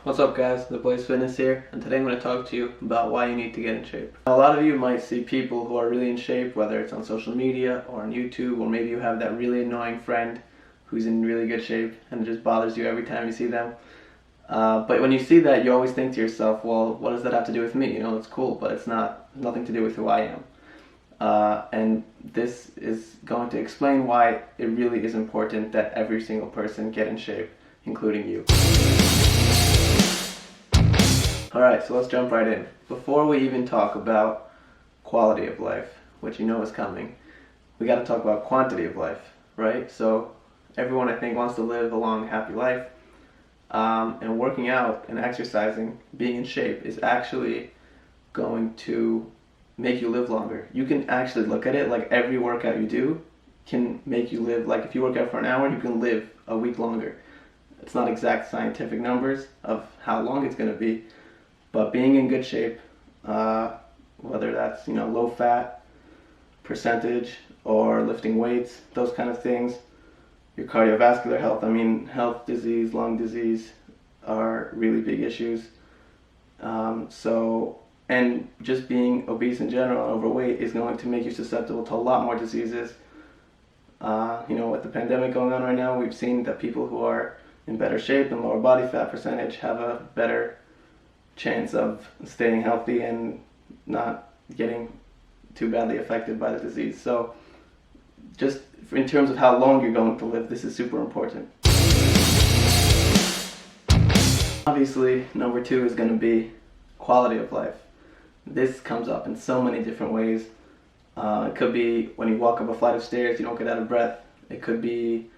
What's up guys, The Blaze Fitness here, and today I'm going to talk to you about why you need to get in shape. A lot of you might see people who are really in shape, whether it's on social media or on YouTube, or maybe you have that really annoying friend who's in really good shape and it just bothers you every time you see them. But when you see that, you always think to yourself, well, what does that have to do with me? You know, it's cool, but it's nothing to do with who I am. And this is going to explain why it really is important that every single person get in shape, including you. Alright, so let's jump right in. Before we even talk about quality of life, which you know is coming, we got to talk about quantity of life, right? So everyone, I think, wants to live a long, happy life. And working out and exercising, being in shape, is actually going to make you live longer. You can actually look at it like every workout you do can make you live, like if you work out for an hour, you can live a week longer. It's not exact scientific numbers of how long it's going to be, but being in good shape, whether that's low fat percentage or lifting weights, those kind of things, your cardiovascular health, health disease, lung disease are really big issues. And just being obese in general, overweight, is going to make you susceptible to a lot more diseases. With the pandemic going on right now, we've seen that people who are in better shape and lower body fat percentage have a better chance of staying healthy and not getting too badly affected by the disease. So just in terms of how long you're going to live, this is super important. Obviously, number 2 is going to be quality of life. This comes up in so many different ways. It could be when you walk up a flight of stairs, you don't get out of breath. It could be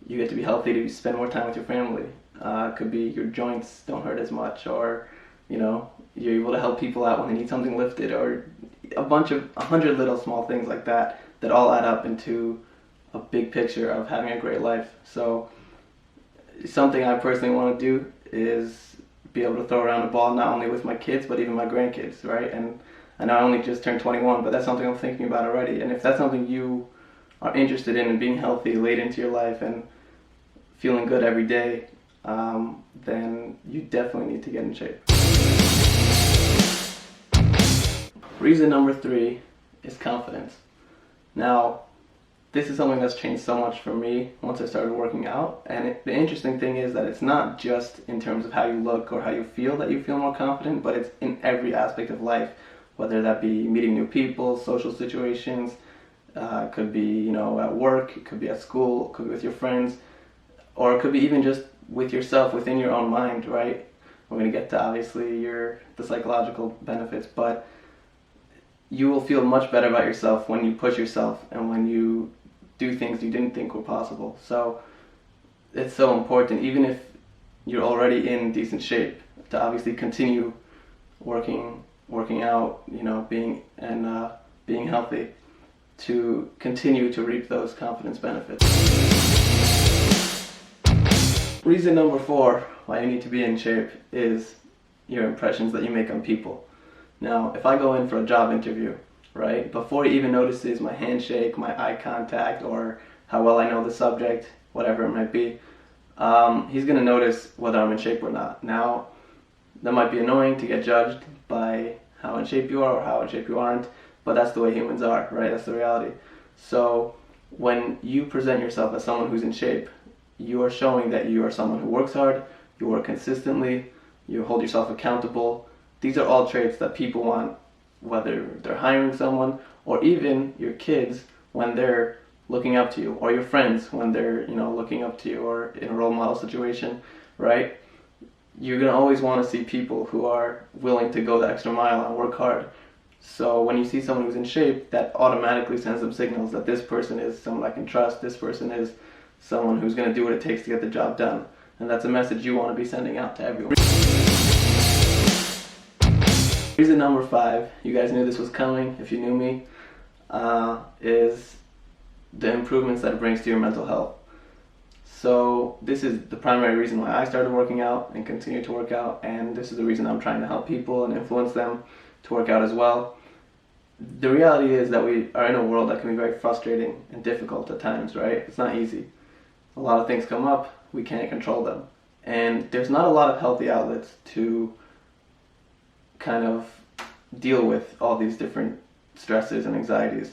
you get to be healthy to spend more time with your family. It could be your joints don't hurt as much, or you're able to help people out when they need something lifted, or 100 little small things like that all add up into a big picture of having a great life. So something I personally want to do is be able to throw around a ball, not only with my kids but even my grandkids, right? And I know I only just turned 21, but that's something I'm thinking about already. And if that's something you are interested in, and being healthy late into your life and feeling good every day, then you definitely need to get in shape. Reason number 3 is confidence. Now, this is something that's changed so much for me once I started working out. And the interesting thing is that it's not just in terms of how you look or how you feel that you feel more confident, but it's in every aspect of life, whether that be meeting new people, social situations, it could be at work, it could be at school, it could be with your friends, or it could be even just with yourself, within your own mind, right? We're going to get to obviously the psychological benefits, but you will feel much better about yourself when you push yourself and when you do things you didn't think were possible. So it's so important, even if you're already in decent shape, to obviously continue working out, being healthy, to continue to reap those confidence benefits. Reason number 4 why you need to be in shape is your impressions that you make on people. Now, if I go in for a job interview, right, before he even notices my handshake, my eye contact, or how well I know the subject, whatever it might be, he's going to notice whether I'm in shape or not. Now, that might be annoying to get judged by how in shape you are or how in shape you aren't, but that's the way humans are, right? That's the reality. So when you present yourself as someone who's in shape, you are showing that you are someone who works hard, you work consistently, you hold yourself accountable. These are all traits that people want, whether they're hiring someone, or even your kids when they're looking up to you, or your friends when they're looking up to you, or in a role model situation, right? You're going to always want to see people who are willing to go the extra mile and work hard. So when you see someone who's in shape, that automatically sends them signals that this person is someone I can trust, this person is someone who's going to do what it takes to get the job done. And that's a message you want to be sending out to everyone. Reason number 5, you guys knew this was coming if you knew me, is the improvements that it brings to your mental health. So this is the primary reason why I started working out and continue to work out, and this is the reason I'm trying to help people and influence them to work out as well. The reality is that we are in a world that can be very frustrating and difficult at times, right? It's not easy. A lot of things come up, we can't control them. And there's not a lot of healthy outlets to kind of deal with all these different stresses and anxieties.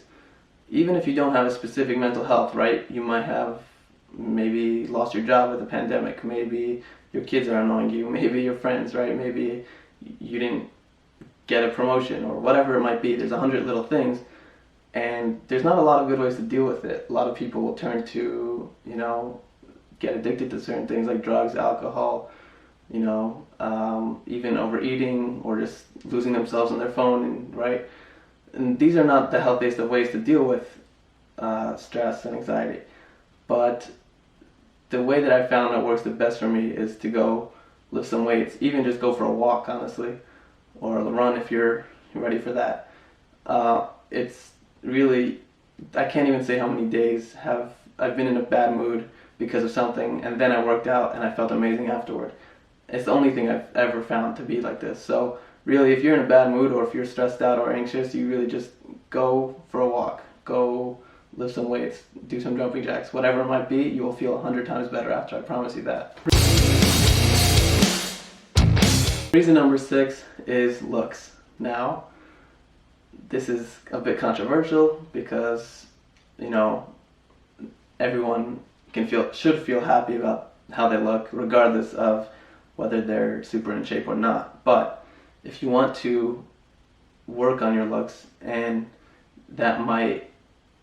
Even if you don't have a specific mental health, right? You might have maybe lost your job with the pandemic, maybe your kids are annoying you, maybe your friends, right? Maybe you didn't get a promotion or whatever it might be. There's 100 little things, and there's not a lot of good ways to deal with it. A lot of people will turn to, get addicted to certain things like drugs, alcohol, even overeating or just losing themselves on their phone, and right? And these are not the healthiest of ways to deal with stress and anxiety. But the way that I found that works the best for me is to go lift some weights, even just go for a walk, honestly, or a run if you're ready for that. It's really, I can't even say how many days I've been in a bad mood because of something, and then I worked out and I felt amazing afterward. It's the only thing I've ever found to be like this. So really, if you're in a bad mood or if you're stressed out or anxious, you really just go for a walk, go lift some weights, do some jumping jacks, whatever it might be. You will feel 100 times better after, I promise you that. Reason number 6 is looks. Now, this is a bit controversial because, everyone should feel happy about how they look, regardless of whether they're super in shape or not. But if you want to work on your looks, and that might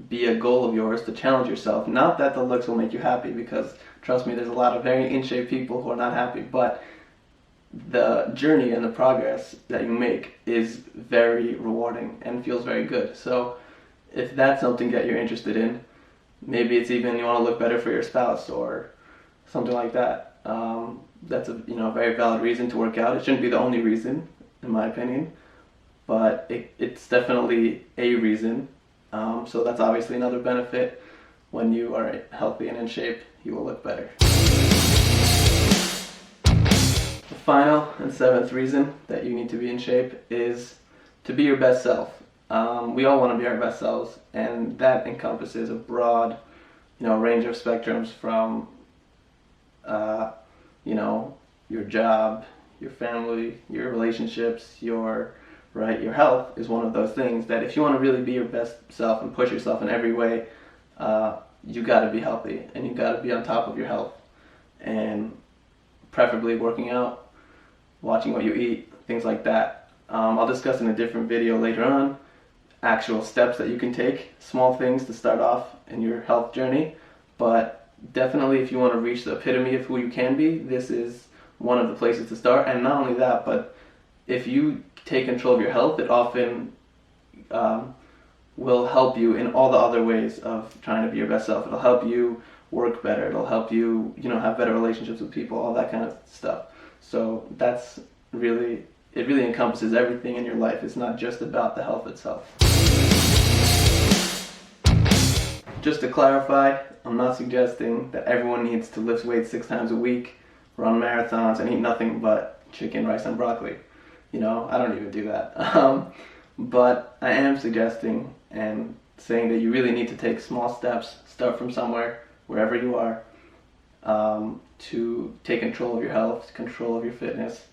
be a goal of yours to challenge yourself, not that the looks will make you happy, because trust me, there's a lot of very in shape people who are not happy, but the journey and the progress that you make is very rewarding and feels very good. So if that's something that you're interested in, maybe it's even you want to look better for your spouse or something like that. That's a very valid reason to work out. It shouldn't be the only reason, in my opinion, but it's definitely a reason. So that's obviously another benefit. When you are healthy and in shape, you will look better. The final and 7th reason that you need to be in shape is to be your best self. We all want to be our best selves, and that encompasses a broad, range of spectrums from, your job, your family, your relationships, your health is one of those things that if you want to really be your best self and push yourself in every way, you got to be healthy and you got to be on top of your health, and preferably working out, watching what you eat, things like that. I'll discuss in a different video later on actual steps that you can take, small things to start off in your health journey, but definitely if you want to reach the epitome of who you can be, this is one of the places to start. And not only that, but if you take control of your health, it often will help you in all the other ways of trying to be your best self. It'll help you work better, it'll help you, have better relationships with people, all that kind of stuff. So that's really, it really encompasses everything in your life. It's not just about the health itself. Just to clarify, I'm not suggesting that everyone needs to lift weights 6 times a week, run marathons, and eat nothing but chicken, rice, and broccoli. I don't even do that. But I am suggesting and saying that you really need to take small steps, start from somewhere, wherever you are, to take control of your health, control of your fitness.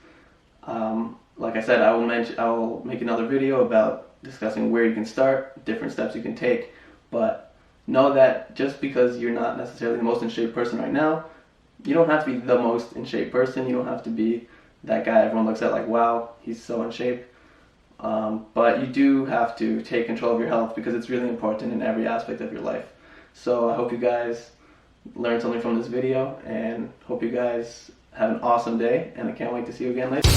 Like I said, I will make another video about discussing where you can start, different steps you can take, but know that just because you're not necessarily the most in shape person right now, you don't have to be the most in shape person. You don't have to be that guy everyone looks at like, wow, he's so in shape. But you do have to take control of your health because it's really important in every aspect of your life. So I hope you guys learned something from this video, and hope you guys have an awesome day, and I can't wait to see you again later.